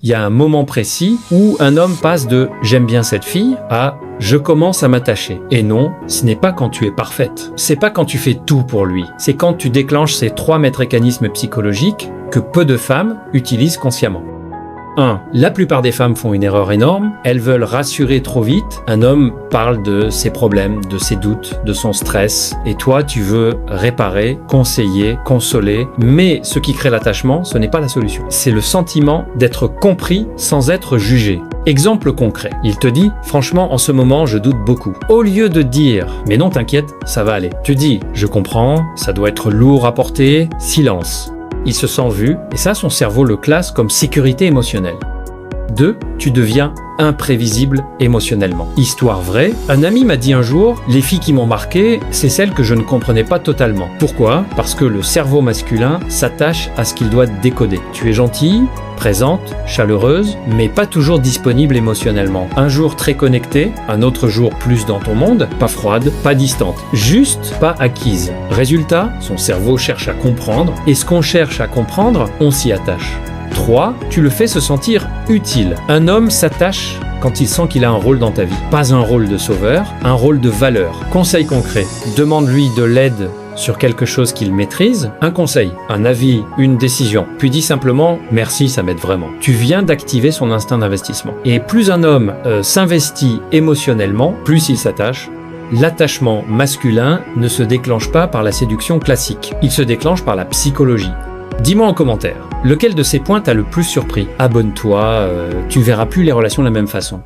Il y a un moment précis où un homme passe de « j'aime bien cette fille » à « je commence à m'attacher ». Et non, ce n'est pas quand tu es parfaite. C'est pas quand tu fais tout pour lui. C'est quand tu déclenches ces 3 mécanismes psychologiques que peu de femmes utilisent consciemment. 1. La plupart des femmes font une erreur énorme, elles veulent rassurer trop vite. Un homme parle de ses problèmes, de ses doutes, de son stress, et toi tu veux réparer, conseiller, consoler, mais ce qui crée l'attachement, ce n'est pas la solution. C'est le sentiment d'être compris sans être jugé. Exemple concret, il te dit « Franchement, en ce moment, je doute beaucoup ». Au lieu de dire « Mais non, t'inquiète, ça va aller », tu dis « Je comprends, ça doit être lourd à porter, silence ». Il se sent vu, et ça, son cerveau le classe comme sécurité émotionnelle. 2. Tu deviens imprévisible émotionnellement. Histoire vraie, un ami m'a dit un jour « Les filles qui m'ont marqué, c'est celles que je ne comprenais pas totalement ». Pourquoi ? Parce que le cerveau masculin s'attache à ce qu'il doit décoder. Tu es gentille, présente, chaleureuse, mais pas toujours disponible émotionnellement. Un jour très connectée, un autre jour plus dans ton monde, pas froide, pas distante, juste pas acquise. Résultat, son cerveau cherche à comprendre, et ce qu'on cherche à comprendre, on s'y attache. 3. Tu le fais se sentir utile. Un homme s'attache quand il sent qu'il a un rôle dans ta vie. Pas un rôle de sauveur, un rôle de valeur. Conseil concret. Demande-lui de l'aide sur quelque chose qu'il maîtrise. Un conseil, un avis, une décision. Puis dis simplement « Merci, ça m'aide vraiment ». Tu viens d'activer son instinct d'investissement. Et plus un homme s'investit émotionnellement, plus il s'attache. L'attachement masculin ne se déclenche pas par la séduction classique. Il se déclenche par la psychologie. Dis-moi en commentaire, lequel de ces points t'a le plus surpris ? Abonne-toi, tu ne verras plus les relations de la même façon.